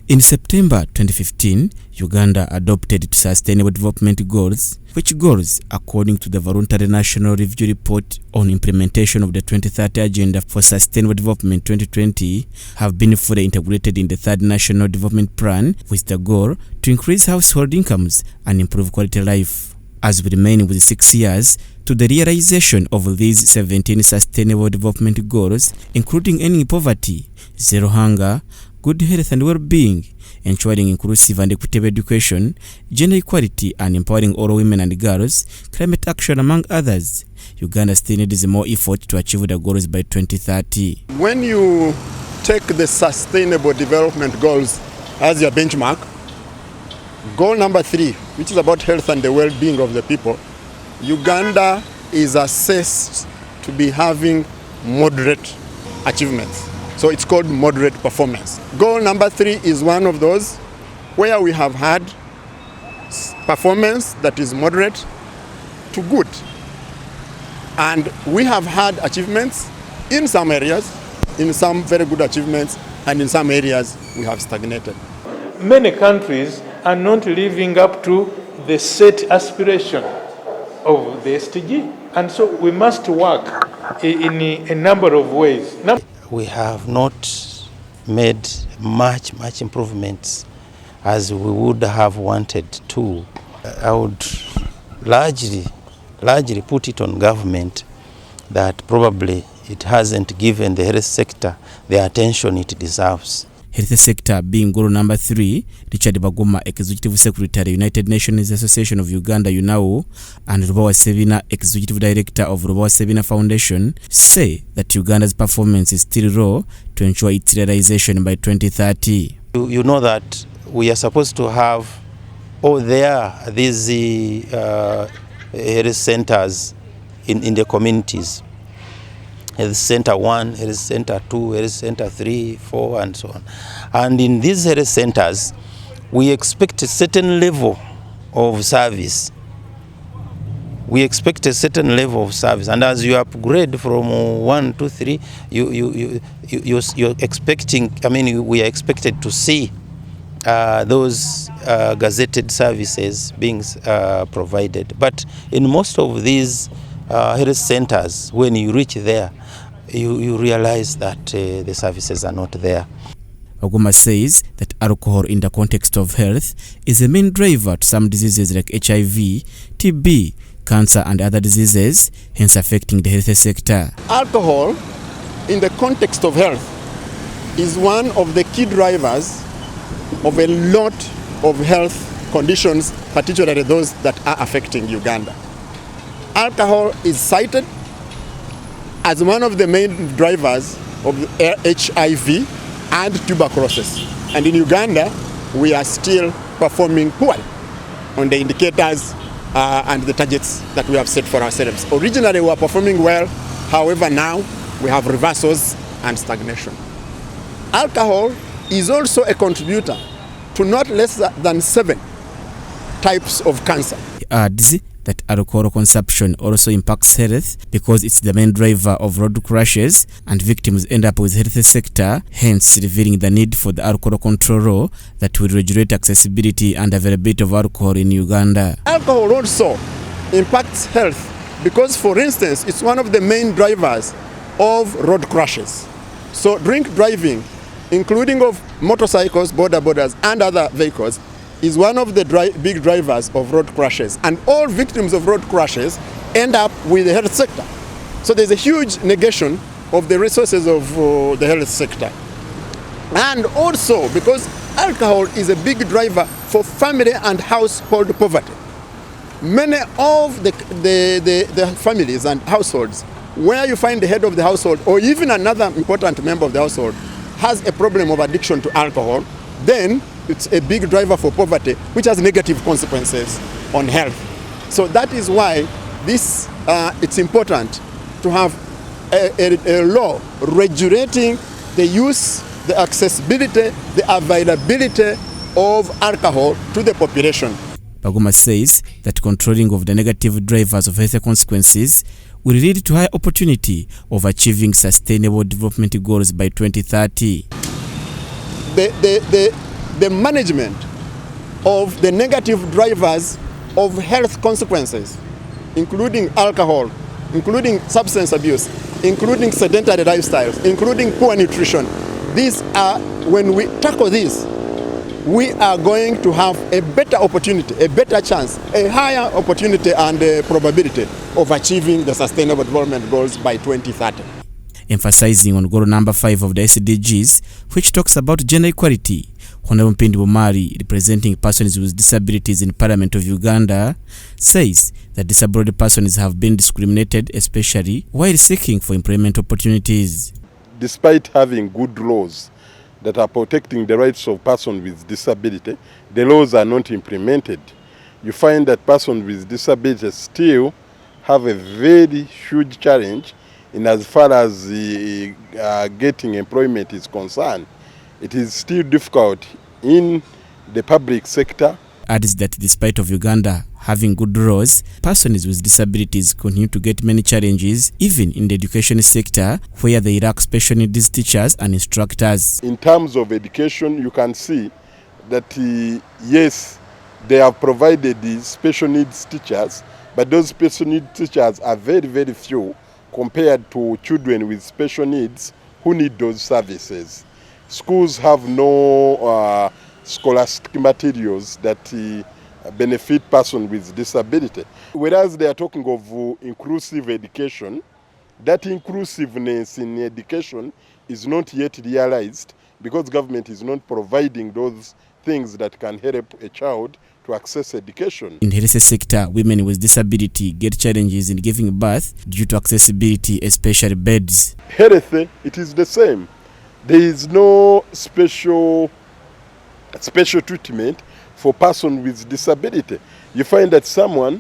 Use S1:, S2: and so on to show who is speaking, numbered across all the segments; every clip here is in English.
S1: In September 2015, Uganda adopted its Sustainable Development Goals, which goals, according to the Voluntary National Review Report on Implementation of the 2030 Agenda for Sustainable Development 2020, have been fully integrated in the Third National Development Plan with the goal to increase household incomes and improve quality of life. As we remain with 6 years to the realization of these 17 Sustainable Development Goals, including ending poverty, zero hunger, good health and well-being, ensuring inclusive and equitable education, gender equality and empowering all women and girls, climate action among others, Uganda still needs more effort to achieve the goals by 2030.
S2: When you take the Sustainable Development Goals as your benchmark, goal number 3, which is about health and the well-being of the people, Uganda is assessed to be having moderate achievements. So it's called moderate performance. Goal number 3 is one of those where we have had performance that is moderate to good. And we have had achievements in some areas, in some very good achievements, and in some areas we have stagnated.
S3: Many countries are not living up to the set aspiration of the SDG. And so we must work in a number of ways.
S4: We have not made much improvements as we would have wanted to. I would largely put it on government that probably it hasn't given the health sector the attention it deserves.
S1: Health sector being goal number 3, Richard Bagoma, Executive Secretary, United Nations Association of Uganda, UNAO, and Rubawa Sebina, Executive Director of Rubawa Sebina Foundation, say that Uganda's performance is still low to ensure its realization by 2030.
S4: You know that we are supposed to have, these health centers in the communities. Health Center 1, Health Center 2, Health Center 3, 4, and so on. And in these health centers, we expect a certain level of service. And as you upgrade from 1 to 3, you're expecting, we are expected to see those gazetted services being provided. But in most of these health centers, when you reach there, you realize that the services are not there.
S1: Ogoma says that alcohol in the context of health is a main driver to some diseases like HIV, TB, cancer and other diseases, hence affecting the health sector.
S2: Alcohol in the context of health is one of the key drivers of a lot of health conditions, particularly those that are affecting Uganda. Alcohol is cited as one of the main drivers of HIV and tuberculosis. And in Uganda, we are still performing poorly on the indicators and the targets that we have set for ourselves. Originally, we were performing well. However, now we have reversals and stagnation. Alcohol is also a contributor to not less than 7 types of cancer.
S1: He adds that alcohol consumption also impacts health because it's the main driver of road crashes and victims end up with health sector, hence revealing the need for the alcohol control law that will regulate accessibility and availability of alcohol in Uganda.
S2: Alcohol also impacts health because, for instance, it's one of the main drivers of road crashes. So drink driving, including of motorcycles, boarders and other vehicles, is one of the big drivers of road crashes. And all victims of road crashes end up with the health sector. So there's a huge negation of the resources of the health sector. And also because alcohol is a big driver for family and household poverty. Many of the families and households where you find the head of the household or even another important member of the household has a problem of addiction to alcohol, then it's a big driver for poverty, which has negative consequences on health. So that is why it's important to have a law regulating the use, the accessibility, the availability of alcohol to the population.
S1: Bagoma says that controlling of the negative drivers of health consequences will lead to high opportunity of achieving sustainable development goals by 2030.
S2: the management of the negative drivers of health consequences, including alcohol, including substance abuse, including sedentary lifestyles, including poor nutrition. These are, when we tackle this, we are going to have a better opportunity, a better chance, a higher opportunity and a probability of achieving the Sustainable Development Goals by 2030.
S1: Emphasizing on goal number 5 of the SDGs, which talks about gender equality, Honorable Mpindi Bumari, representing persons with disabilities in Parliament of Uganda, says that disabled persons have been discriminated, especially while seeking for employment opportunities.
S5: Despite having good laws that are protecting the rights of persons with disability, the laws are not implemented. You find that persons with disabilities still have a very huge challenge in as far as getting employment is concerned. It is still difficult in the public sector.
S1: Adds that despite of Uganda having good laws, persons with disabilities continue to get many challenges, even in the education sector, where they lack special needs teachers and instructors.
S5: In terms of education, you can see that yes, they have provided the special needs teachers, but those special needs teachers are very, very few compared to children with special needs who need those services. Schools have no scholastic materials that benefit persons with disability. Whereas they are talking of inclusive education, that inclusiveness in education is not yet realized because government is not providing those things that can help a child to access education.
S1: In the health sector, women with disability get challenges in giving birth due to accessibility, especially beds.
S5: Health, it is the same. There is no special treatment for persons with disability. You find that someone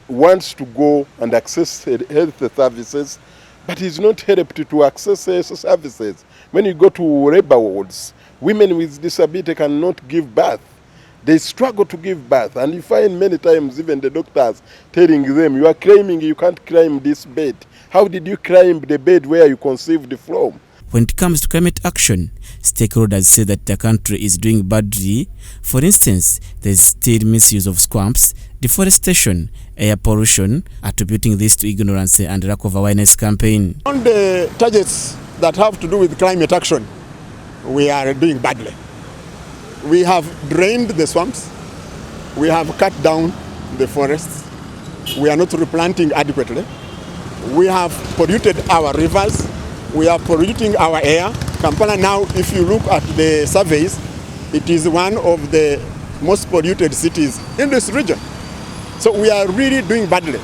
S5: wants to go and access health services, but is not helped to access health services. When you go to labor wards, women with disability cannot give birth. They struggle to give birth, and you find many times even the doctors telling them, you are claiming you can't climb this bed. How did you climb the bed where you conceived from?
S1: When it comes to climate action, stakeholders say that the country is doing badly. For instance, there is still misuse of swamps, deforestation, air pollution, attributing this to ignorance and lack of awareness campaign.
S2: On the targets that have to do with climate action, we are doing badly. We have drained the swamps, we have cut down the forests, we are not replanting adequately, we have polluted our rivers, we are polluting our air. Kampala now, if you look at the surveys, it is one of the most polluted cities in this region. So we are really doing badly.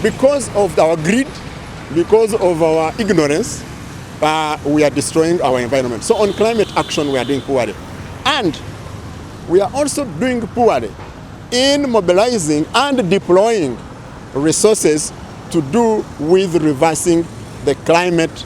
S2: Because of our greed, because of our ignorance, we are destroying our environment. So on climate action, we are doing poorly. And we are also doing poorly in mobilizing and deploying resources to do with reversing the climate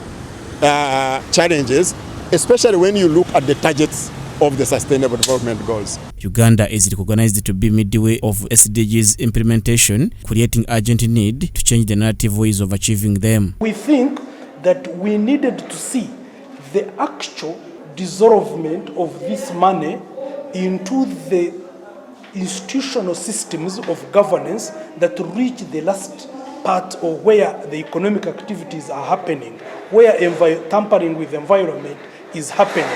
S2: challenges, especially when you look at the targets of the Sustainable Development Goals.
S1: Uganda is recognized to be midway of SDGs implementation, creating urgent need to change the narrative ways of achieving them.
S6: We think that we needed to see the actual dissolvement of this money into the institutional systems of governance that reach the last part of where the economic activities are happening, where tampering with the environment is happening.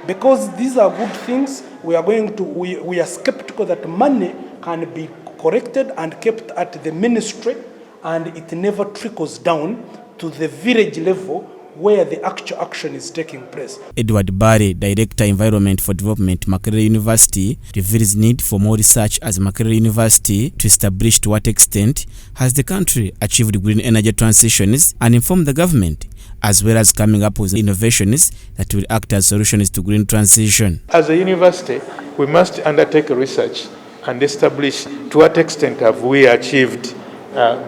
S6: Because these are good things, we are skeptical that money can be corrected and kept at the ministry, and it never trickles down to the village level where the actual action is taking place.
S1: Edward Barre, Director Environment for Development, Makerere University, reveals need for more research as Makerere University to establish to what extent has the country achieved green energy transitions and inform the government, as well as coming up with innovations that will act as solutions to green transition.
S3: As a university, we must undertake research and establish to what extent have we achieved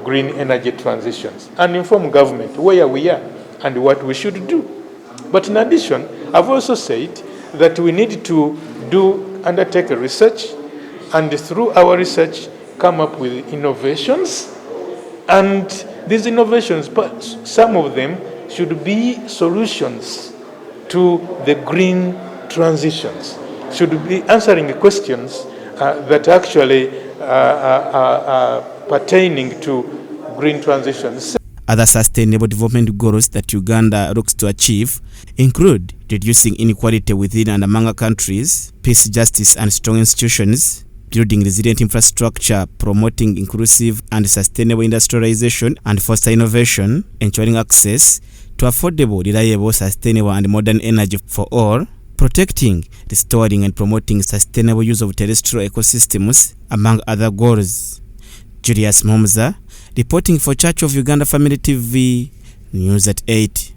S3: green energy transitions and inform government where we are and what we should do. But in addition, I've also said that we need to undertake a research, and through our research come up with innovations, and these innovations, but some of them should be solutions to the green transitions. should be answering questions that actually are pertaining to green transitions.
S1: Other sustainable development goals that Uganda looks to achieve include reducing inequality within and among countries, peace, justice and strong institutions, building resilient infrastructure, promoting inclusive and sustainable industrialization and foster innovation, ensuring access to affordable, reliable, sustainable and modern energy for all, protecting, restoring and promoting sustainable use of terrestrial ecosystems, among other goals. Julius Momza, reporting for Church of Uganda Family TV, News at 8.